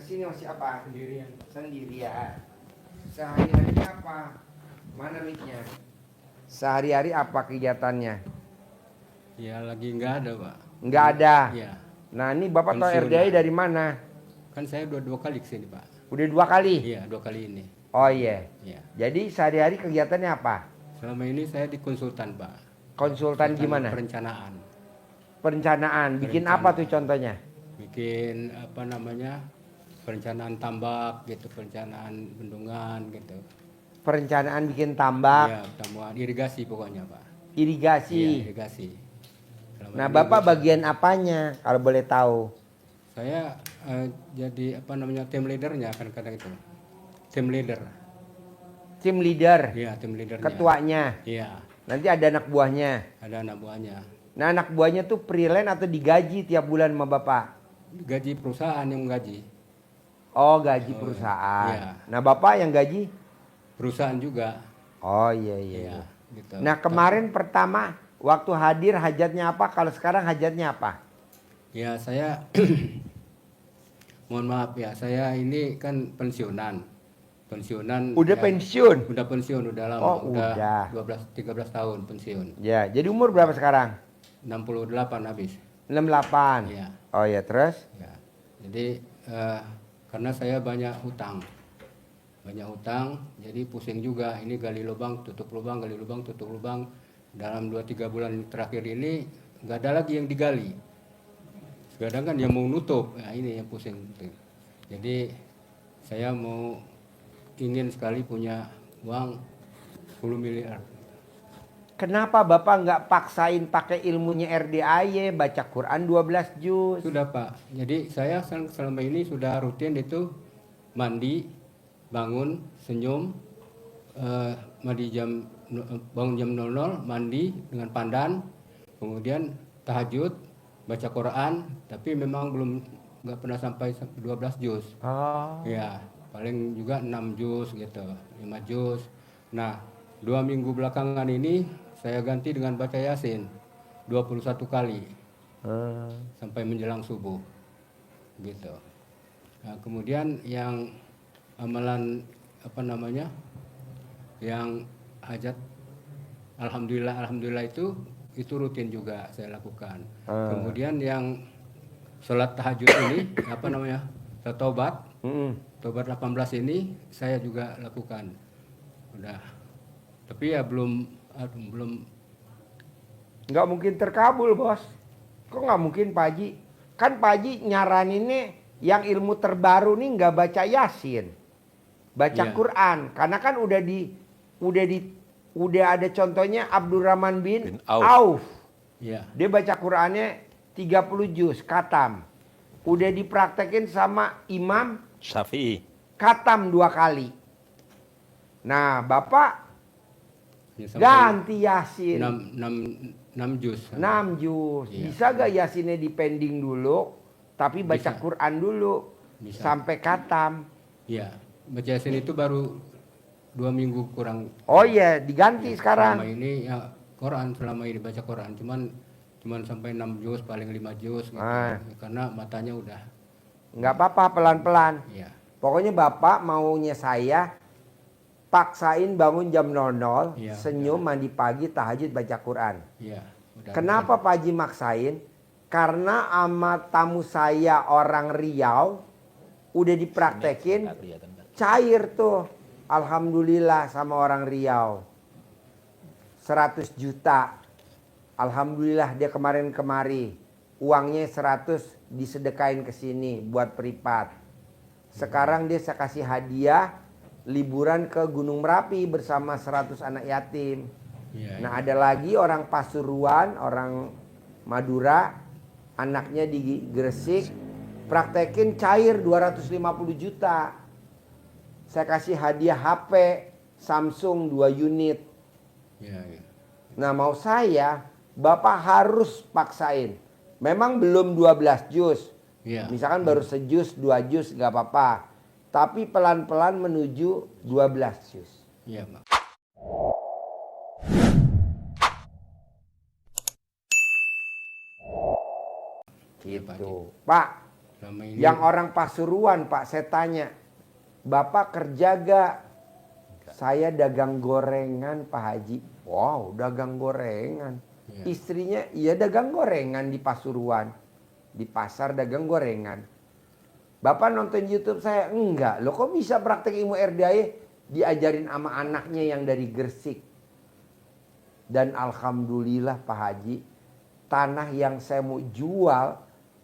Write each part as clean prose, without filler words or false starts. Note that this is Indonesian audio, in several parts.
kesini masih apa? Sendirian. Sendirian. Sehari-harinya apa? Mana mic-nya? Sehari-hari apa kegiatannya? Ya lagi nggak ada, Pak. Nggak ada. Iya. Nah ini Bapak tahu Pensiunan. RDI dari mana? Kan saya dua kali kesini, Pak. Udah 2 kali? Iya, 2 kali ini. Oh iya. Iya. Jadi sehari-hari kegiatannya apa? Selama ini saya di konsultan, Pak. Konsultan gimana? Perencanaan. Perencanaan. Bikin apa tuh contohnya? Bikin apa namanya? Perencanaan tambak gitu, perencanaan bendungan gitu. Perencanaan bikin tambak, Iya, tambahan irigasi pokoknya, Pak. Iya, irigasi. irigasi. Selama Nah ini Bapak bagian apanya kalau boleh tahu? saya jadi apa namanya team leadernya kadang-kadang itu. Team leader. Tim leader, Iya, tim leadernya. ketuanya. Iya, Nanti ada anak buahnya. ada anak buahnya. Nah anak buahnya tuh freelance atau digaji tiap bulan sama Bapak? Gaji perusahaan yang gaji. Oh gaji perusahaan. iya. Nah Bapak yang gaji? Perusahaan juga. Oh iya iya. Iya, iya. gitu. Nah kemarin pertama waktu hadir hajatnya apa? Kalau sekarang hajatnya apa? Ya saya mohon maaf ya, saya ini kan pensiunan. Pensiunan. Udah ya, pensiun? Udah pensiun, udah lama. Oh, udah. 13 tahun pensiun. Ya, jadi umur berapa sekarang? 68 habis. 68. Iya. Oh ya, terus? Ya. Jadi karena saya banyak hutang. Banyak hutang, jadi pusing juga. Ini gali lubang, tutup lubang, gali lubang, tutup lubang. Dalam 2-3 bulan terakhir ini nggak ada lagi yang digali. Kadang kan dia mau nutup, ya ini yang pusing. Jadi saya ingin sekali punya uang 10 miliar. Kenapa Bapak nggak paksain pakai ilmunya RDAY, baca Quran 12 juz? Sudah Pak, jadi saya selama ini sudah rutin itu mandi, bangun, senyum, bangun jam 00, mandi dengan pandan, kemudian tahajud, baca Quran, tapi memang nggak pernah sampai 12 juz. Oh. Ya, paling juga 6 juz gitu, 5 juz. Nah, 2 minggu belakangan ini saya ganti dengan baca Yasin 21 kali sampai menjelang subuh gitu. Nah, kemudian yang amalan apa namanya, yang hajat alhamdulillah itu rutin juga saya lakukan. Kemudian yang sholat tahajud ini apa namanya, tobat 18 ini saya juga lakukan. Udah, tapi ya belum nggak mungkin terkabul bos. Kok nggak mungkin Pak Haji? Kan Pak Haji nyaraninnya yang ilmu terbaru nih nggak baca Yasin, baca Iya. Quran. Karena kan udah ada contohnya Abdurrahman bin Auf. ya. Dia baca Qurannya 30 juz, khatam. Udah dipraktekin sama Imam Syafi'i. khatam 2 kali. Nah Bapak Ya, sampai ganti Yasin 6 juz. 6 juz. Iya. Bisa gak Yasinnya dipending dulu, tapi baca Bisa. Quran dulu Bisa. sampai khatam. Ya, baca Yasin itu baru 2 minggu kurang. Oh iya, diganti sekarang. Selama ini ya Quran, selama ini baca Quran cuman sampai 6 juz, paling 5 juz gitu. Karena matanya udah. Nggak apa-apa, pelan-pelan. Ya. Pokoknya Bapak maunya saya paksain bangun jam 00, Iya, senyum, mandi pagi, tahajud, baca Quran. Ya, udah. Kenapa Pak Haji maksain? Karena sama tamu saya orang Riau udah dipraktekin cair tuh. Alhamdulillah sama orang Riau. 100 juta. Alhamdulillah dia kemarin-kemari. Uangnya 100 disedekain ke sini buat privat. Sekarang dia saya kasih hadiah liburan ke Gunung Merapi bersama 100 anak yatim. Ya, Nah ada lagi orang Pasuruan, orang Madura, anaknya di Gresik, praktekin cair 250 juta. Saya kasih hadiah HP Samsung 2 unit. ya, ya. Nah mau saya, Bapak harus paksain. Memang belum 12 juz. Ya. Misalkan baru sejuz, 2 juz gak apa-apa. Tapi pelan-pelan menuju 12 juz. Iya, Pak. Gitu. Pak, Selama ini Yang orang Pasuruan Pak, saya tanya, Bapak kerja gak? Saya dagang gorengan Pak Haji. Wow, dagang gorengan. Ya. Istrinya, iya dagang gorengan di Pasuruan. Di pasar dagang gorengan. Bapak nonton YouTube saya? Enggak. Loh kok bisa praktek ilmu RDAE? Diajarin sama anaknya yang dari Gresik. Dan alhamdulillah Pak Haji, tanah yang saya mau jual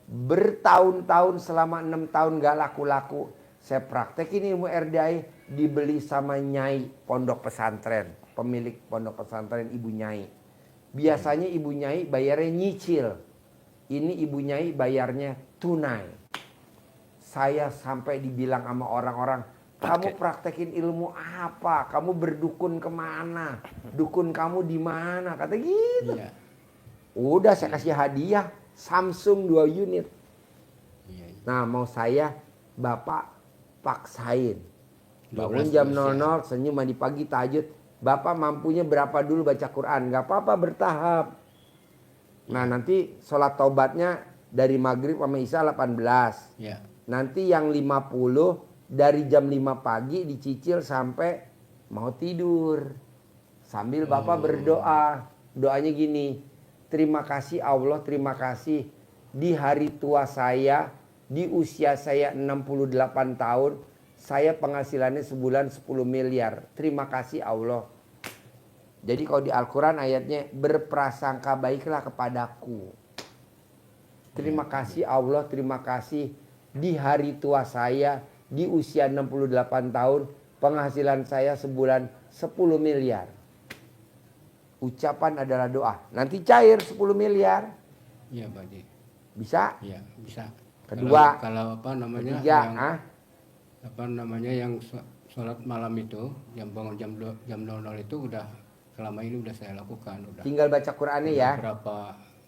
bertahun-tahun selama 6 tahun gak laku-laku. Saya praktekin ilmu RDAE, dibeli sama Nyai pondok pesantren. Pemilik pondok pesantren Ibu Nyai. Biasanya Ibu Nyai bayarnya nyicil. Ini Ibu Nyai bayarnya tunai. Saya sampai dibilang sama orang-orang, kamu praktekin ilmu apa? Kamu berdukun kemana? Dukun kamu di mana? Kata gitu. Iya. Udah saya kasih hadiah Samsung 2 unit. Iya, iya. Nah mau saya Bapak paksain. 12 Bangun jam juz ya. 00, senyum mandi pagi tahajud. Bapak mampunya berapa dulu baca Quran? Gak apa-apa bertahap. Nah nanti sholat taubatnya dari maghrib sama isya 18. Ya. Nanti yang 50 dari jam 5 pagi dicicil sampai mau tidur. Sambil Bapak berdoa. Doanya gini. Terima kasih Allah, terima kasih. Di hari tua saya, di usia saya 68 tahun, saya penghasilannya sebulan 10 miliar. Terima kasih Allah. Jadi kalau di Al-Quran ayatnya, berprasangka baiklah kepadaku. Terima kasih Allah, terima kasih. Di hari tua saya, di usia 68 tahun, penghasilan saya sebulan 10 miliar. Ucapan adalah doa. Nanti cair 10 miliar. Iya Pak Haji. Bisa? Iya bisa. Kedua. Kalau apa namanya Ketiga. yang apa namanya yang sholat malam itu, yang bangun jam 00 itu udah selama ini udah saya lakukan udah. Tinggal baca Qurannya Udah ya. Berapa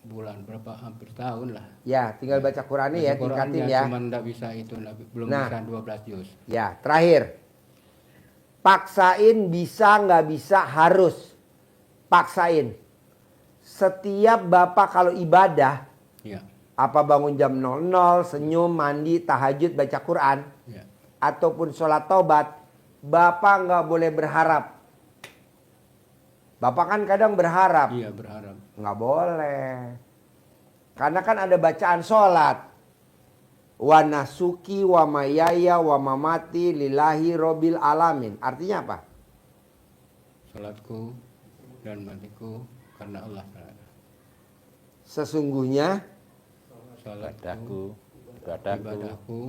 bulan, hampir tahun lah. Ya, tinggal baca Qurannya ya, Baca Quran tingkatin ya. Cuman enggak bisa itu, belum Nah. bisa 12 juz. Ya, terakhir. Paksain bisa nggak bisa harus. Paksain. Setiap Bapak kalau ibadah, Iya. apa bangun jam 00, senyum, mandi, tahajud, baca Quran, Iya. ataupun sholat taubat, Bapak nggak boleh berharap. Bapak kan kadang berharap. Iya berharap. Nggak boleh. Karena kan ada bacaan sholat. Wa nasuki wa mayaya wa mamati lillahi robbil alamin. Artinya apa? Salatku dan matiku karena Allah. Sesungguhnya Salatku, ibadahku, ibadahku,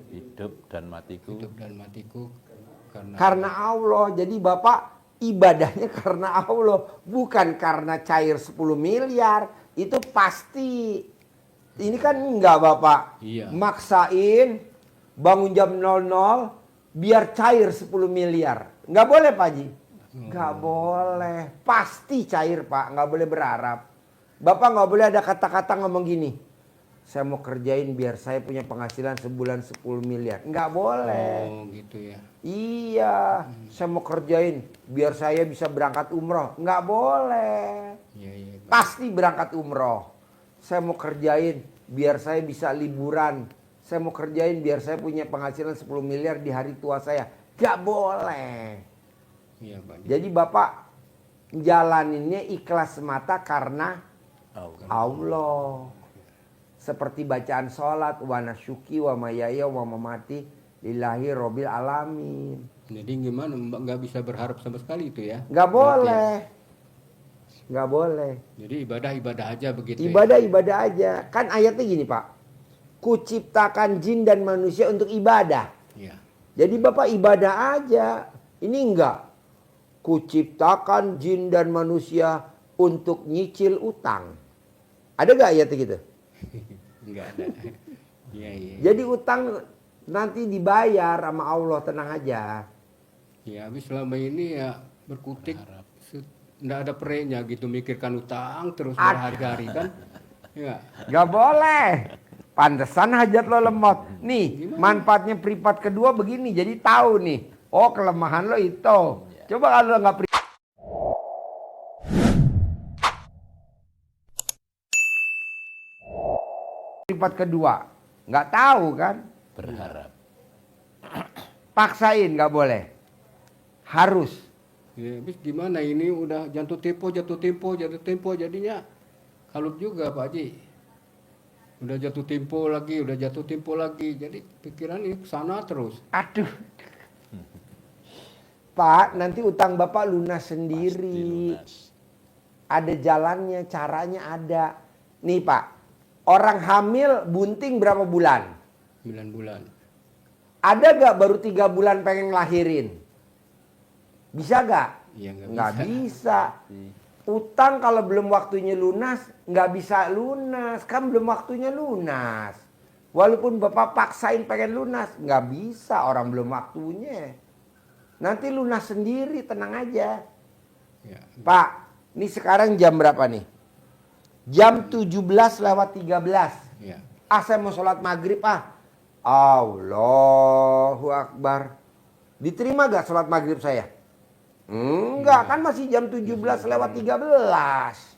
hidup dan matiku, karena Allah. Jadi Bapak ibadahnya karena Allah. Bukan karena cair 10 miliar. Itu pasti. Ini kan enggak Bapak. Iya. Maksain bangun jam 00 biar cair 10 miliar. Enggak boleh Pak Haji. Enggak boleh. Pasti cair Pak. Enggak boleh berharap. Bapak enggak boleh ada kata-kata ngomong gini. Saya mau kerjain biar saya punya penghasilan sebulan 10 miliar. Enggak boleh. Oh gitu ya. Iya, saya mau kerjain biar saya bisa berangkat umroh. Enggak boleh. Iya, iya. Pasti berangkat umroh. Saya mau kerjain biar saya bisa liburan. Saya mau kerjain biar saya punya penghasilan 10 miliar di hari tua saya. Enggak boleh. Iya, Pak. Jadi Bapak jalaninnya ikhlas semata karena Allah. Allah. Seperti bacaan sholat, wa nasyuki wa mayaya wa mamati lillahi robbil alamin. Jadi gimana Mbak nggak bisa berharap sama sekali itu ya? Nggak Berarti ya. boleh. Nggak boleh. Jadi ibadah aja begitu. Ibadah aja. Kan ayatnya gini Pak. Kuciptakan jin dan manusia untuk ibadah. Ya. Jadi Bapak ibadah aja. Ini enggak. Kuciptakan jin dan manusia untuk nyicil utang. Ada nggak ayatnya gitu? Enggak ada. Iya, iya. Jadi utang nanti dibayar sama Allah, tenang aja. Ya, habis selama ini ya berkutik enggak ada perenya gitu, mikirkan utang terus berhari-hari kan. Ya. Gak boleh. Pantesan hajat lo lemot. Nih, manfaatnya privat kedua begini. Jadi tahu nih. Oh, kelemahan lo itu. Coba kalau nggak privat kedua. Nggak tahu kan? Berharap. Paksain nggak boleh. Harus. Ya, habis gimana ini udah jatuh tempo jadinya kalut juga Pak Haji. Udah jatuh tempo lagi. Jadi pikiran ini kesana terus. Aduh. Pak, nanti utang Bapak lunas Pasti sendiri. lunas. Ada jalannya, caranya ada. Nih Pak, orang hamil bunting berapa bulan? 9 bulan. Ada gak baru 3 bulan pengen ngelahirin? Bisa gak? Iya Nggak bisa. Utang kalau belum waktunya lunas, nggak bisa lunas. Kan belum waktunya lunas. Walaupun Bapak paksain pengen lunas, nggak bisa, orang belum waktunya. Nanti lunas sendiri, tenang aja. Ya. Pak, ini sekarang jam berapa nih? Jam 17:13. Ya. Saya mau sholat maghrib Allahu Akbar. Diterima gak sholat maghrib saya? Enggak, kan masih jam 17:13.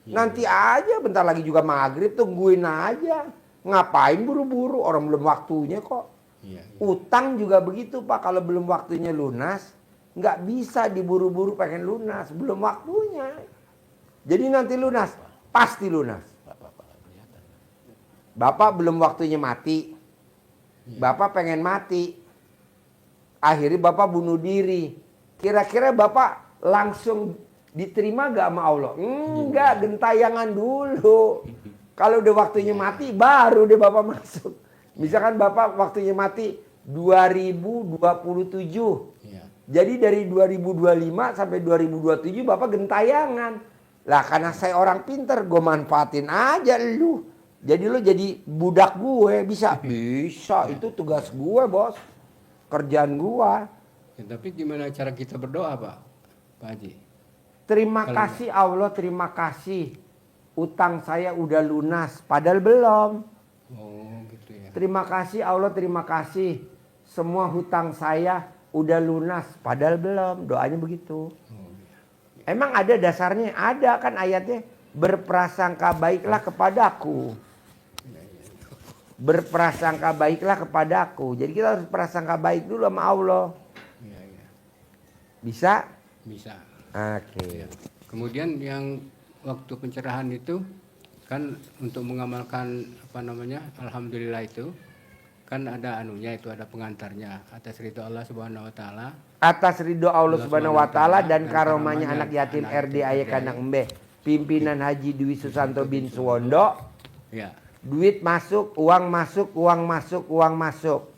Nanti aja, bentar lagi juga maghrib, tungguin aja. Ngapain buru-buru, orang belum waktunya kok. Iya. Utang juga begitu Pak, kalau belum waktunya lunas, nggak bisa diburu-buru pengen lunas, belum waktunya. Jadi nanti lunas, pasti lunas. Bapak belum waktunya mati, Bapak pengen mati, akhirnya Bapak bunuh diri. Kira-kira Bapak langsung diterima gak sama Allah? Enggak, gentayangan dulu. Kalau udah waktunya mati, baru deh Bapak masuk. Misalkan Bapak waktunya mati 2027. Ya. Jadi dari 2025 sampai 2027 Bapak gentayangan. Lah karena saya orang pinter, gue manfaatin aja lu. Jadi lu jadi budak gue, bisa? Bisa, itu tugas gue bos. Kerjaan gue. Ya, tapi gimana cara kita berdoa Pak Haji? Terima Kalau kasih Allah, terima kasih. Utang saya udah lunas, padahal belum. Oh gitu ya. Terima kasih Allah, terima kasih. Semua hutang saya udah lunas, padahal belum. Doanya begitu. Oh, ya. Emang ada dasarnya? Ada kan ayatnya. Berprasangka baiklah kepadaku. Berprasangka baiklah kepadaku. Jadi kita harus prasangka baik dulu sama Allah. Ya, ya. Bisa? Bisa. Oke. Ya. Kemudian yang waktu pencerahan itu kan untuk mengamalkan apa namanya alhamdulillah itu kan ada anunya, itu ada pengantarnya atas ridho Allah Subhanahu wa taala. Atas ridho Allah Subhanahu wa taala dan karomahnya karomahnya anak yatim anak RD Ayah Kanak Embeh, pimpinan Haji Dwi Susanto bin Suwondo. Ya. Duit masuk, uang masuk, uang masuk, uang masuk.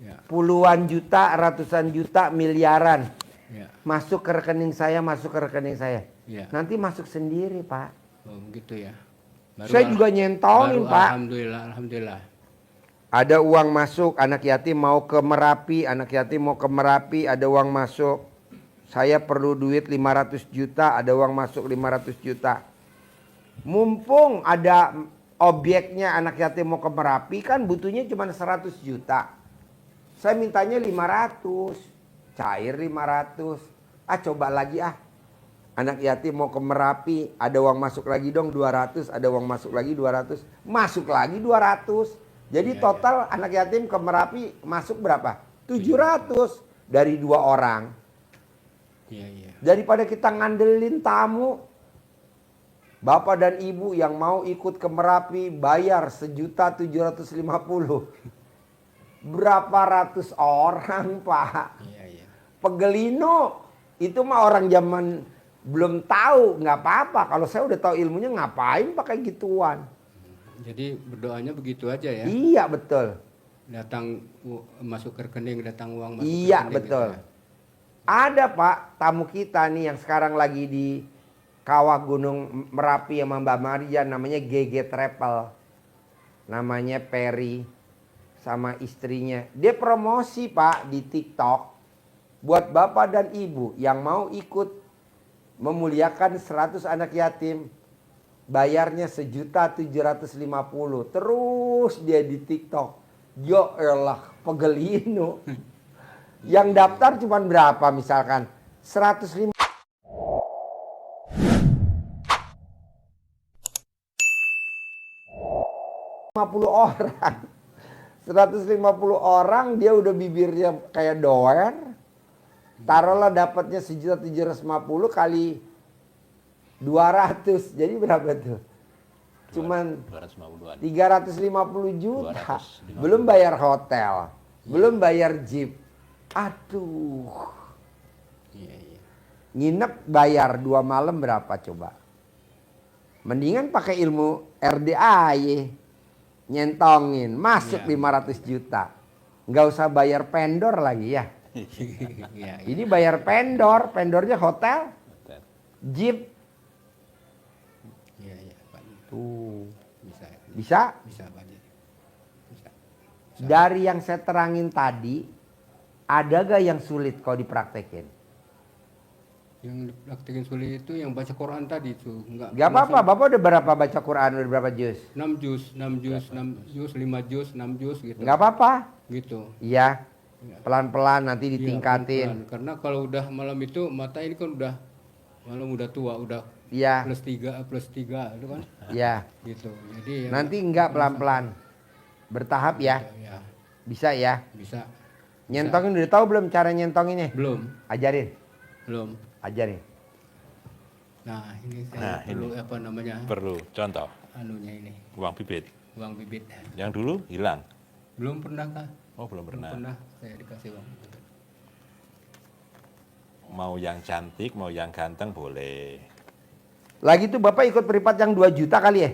Ya. Puluhan juta, ratusan juta, miliaran. Ya. Masuk ke rekening saya, masuk ke rekening saya. Ya. Nanti masuk sendiri, Pak. Oh, gitu ya. Saya juga nyentolin, baru Pak. Alhamdulillah, alhamdulillah. Ada uang masuk, anak yatim mau ke Merapi, anak yatim mau ke Merapi, ada uang masuk. Saya perlu duit 500 juta, ada uang masuk 500 juta. Mumpung ada objeknya anak yatim mau ke Merapi, kan butuhnya cuma 100 juta. Saya mintanya 500, cair 500. Coba lagi Anak yatim mau ke Merapi, ada uang masuk lagi dong 200, ada uang masuk lagi 200. Masuk lagi 200. Jadi total anak yatim ke Merapi masuk berapa? 700 dari 2 orang. Iya, iya. Daripada kita ngandelin tamu, bapak dan ibu yang mau ikut ke Merapi bayar 1.750.000. Berapa ratus orang, Pak? Iya, iya. Pegelino itu mah orang zaman belum tahu, nggak apa-apa. Kalau saya udah tahu ilmunya, ngapain pakai gituan? Jadi berdoanya begitu aja ya. Iya betul. Datang masuk ke rekening, datang uang masuk Iya ke rekening. betul. Gitu ya. Ada Pak tamu kita nih yang sekarang lagi di Kawah Gunung Merapi sama Mbak Maria, namanya GG Travel. Namanya Perry sama istrinya. Dia promosi Pak di TikTok buat bapak dan ibu yang mau ikut memuliakan 100 anak yatim. Bayarnya 1.750.000. Terus dia di TikTok. Yo elah pegelino. Yang daftar cuma berapa misalkan? 150. orang. 150 orang dia udah bibirnya kayak doer. Taruhlah dapatnya 1.750 kali 200. Jadi berapa tuh? Cuman 250-an. 350 juta. 250. Belum bayar hotel, belum bayar jeep. Aduh. Iya, iya. Nginep bayar 2 malam berapa coba? Mendingan pakai ilmu RDAY. Nyentongin, masuk Iya. 500 juta. Nggak usah bayar vendor lagi ya. Iya, iya. Ini bayar vendor, vendornya hotel, jeep. Iya, iya, Pak. Tuh. Bisa. Bisa? Bisa, Pak Haji. Bisa. Dari yang saya terangin tadi, ada gak yang sulit kalau dipraktekin? Yang dipraktekin sulit itu yang baca Quran tadi itu enggak. Gak apa-apa, Bapak udah berapa baca Quran, udah berapa juz? 6 juz, 5 juz, 6 juz gitu. Gak apa-apa. Gitu. Iya, Iya. pelan-pelan nanti Iya, ditingkatin. pelan-pelan. Karena kalau udah malam itu mata ini kan udah malam udah tua, udah Iya, plus 3 itu kan. iya. Gitu. Jadi ya, Nanti enggak pelan-pelan. Bertahap ya, ya, bisa ya. bisa. Nyentongin udah tahu belum cara nyentonginnya? Belum, Ajarin, belum. ajarin. Nah, ini Nah, saya perlu apa namanya? Perlu contoh Anunya ini, uang bibit. uang bibit. Yang dulu hilang. Belum pernah kah? Oh, belum Belum pernah. pernah saya dikasih uang bibit. Mau yang cantik, mau yang ganteng boleh. Lagi tuh Bapak ikut peripat yang 2 juta kali ya?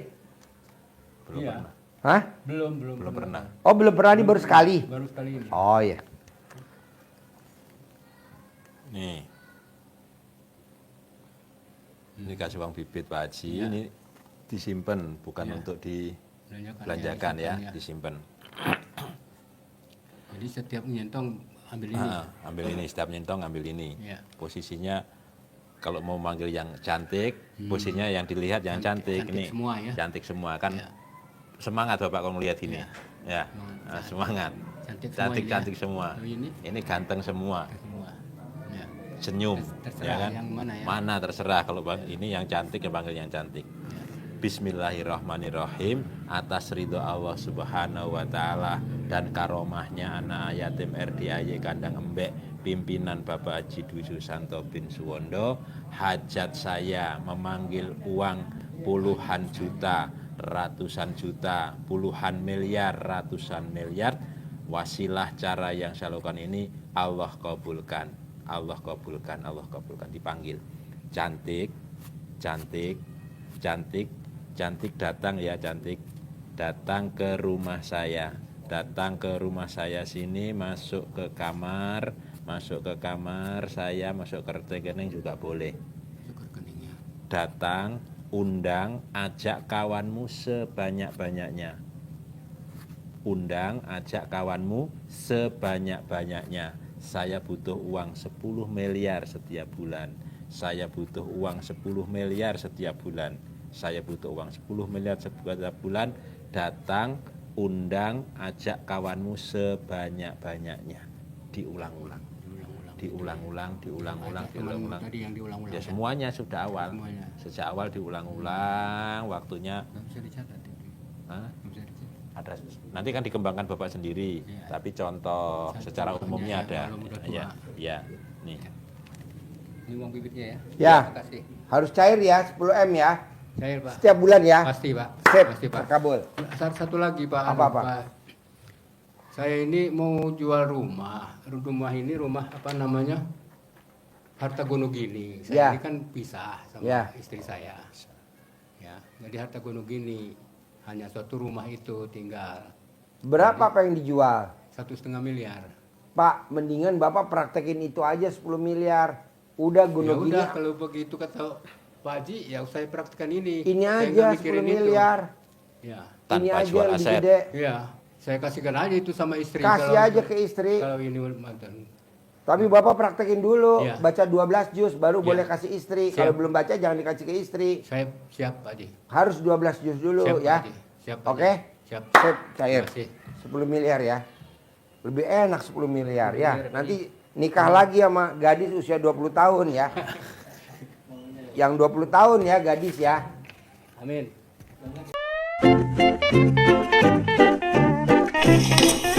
Belum Iya. pernah. Hah? Belum pernah. Oh belum pernah, ini baru sekali? Baru sekali ini. Oh iya. Nih. Ini kasih uang bibit Pak Haji, Ya. ini disimpan bukan Ya. untuk Belanjakan, dibelanjakan ya, disimpan, disimpan. Jadi setiap nyentong ambil ini. Ambil ini, setiap nyentong ambil ini. Ya. Posisinya kalau mau manggil yang cantik, posisinya yang dilihat yang cantik, Cantik ini. semua ya. Cantik semua kan. Ya. Semangat Bapak kalau melihat ini. Ya. Ya. Semangat. Cantik Cantik semua. Oh, ini Ini ganteng semua. semua. Ya. Senyum. Terserah Ya kan? yang mana ya. Mana terserah kalau ini yang cantik yang panggil yang cantik. Ya. Bismillahirrahmanirrahim, atas ridho Allah Subhanahu wa taala dan karomahnya anak yatim RDAY Kandang Embek pimpinan Bapak Haji Dwi Susanto bin Suwondo, hajat saya memanggil uang puluhan juta, ratusan juta, puluhan miliar, ratusan miliar. Wasilah cara yang saya lakukan ini Allah kabulkan. Allah kabulkan, Allah kabulkan. Dipanggil cantik, cantik, cantik, cantik datang ya, cantik datang ke rumah saya, datang ke rumah saya sini, masuk ke kamar saya, masuk ke rekening juga boleh. Syukur keningnya. Datang, undang, ajak kawanmu sebanyak-banyaknya. Undang, ajak kawanmu sebanyak-banyaknya. Saya butuh uang 10 miliar setiap bulan. Saya butuh uang 10 miliar setiap bulan. Saya butuh uang 10 miliar setiap bulan. Datang, undang, ajak kawanmu sebanyak-banyaknya. Diulang-ulang. Diulang-ulang. Tadi yang diulang-ulang. Ya semuanya sudah awal. Semuanya. Sejak awal diulang-ulang, waktunya Nggak bisa dicatat itu. Hah? Nggak bisa dicatat. Ada. Nanti kan dikembangkan Bapak sendiri, Iya. tapi contoh secara umumnya ada. Kalau udah tua. Ya, ya. Nih. Ini uang bibitnya ya. Ya. Terima kasih. Harus cair ya, 10 M ya. Cair Pak. Setiap bulan ya. Pasti Pak. Sip, Pasti Pak. terkabul. Satu lagi Pak. Apa-apa? Pak. Saya ini mau jual rumah. Rumah ini rumah apa namanya? Harta Gonogini. Saya Ya. ini kan pisah sama Ya. istri saya. Ya. Jadi Harta Gonogini hanya suatu rumah itu tinggal Berapa apa yang dijual? 1,5 miliar. Pak, mendingan Bapak praktekin itu aja 10 miliar. Udah Ya gunung gini. udah kalau begitu kata Pak Haji ya saya praktekkan ini. Ini Saya aja nggak 10 mikirin itu. miliar. Ya. Ini Tanpa aja jual lebih aset. gede. Iya, saya kasihkan aja itu sama istri. Kasih kalau- aja ke istri. Kalau ini mantan. Tapi Bapak praktekin dulu, Iya. baca 12 juz baru Iya. boleh kasih istri. Siap. Kalau belum baca jangan dikasih ke istri. Saya siap Pak Haji. Harus 12 juz dulu Siap, Pak ya. Haji. Siap. Pak Oke? Haji. Siap. Sip, cair. Terima kasih. 10 miliar ya. Lebih enak 10 miliar 10 ya. miliar, Nanti nikah lagi sama gadis usia 20 tahun ya. Yang 20 tahun ya gadis ya. Amin. Wabarakatuh.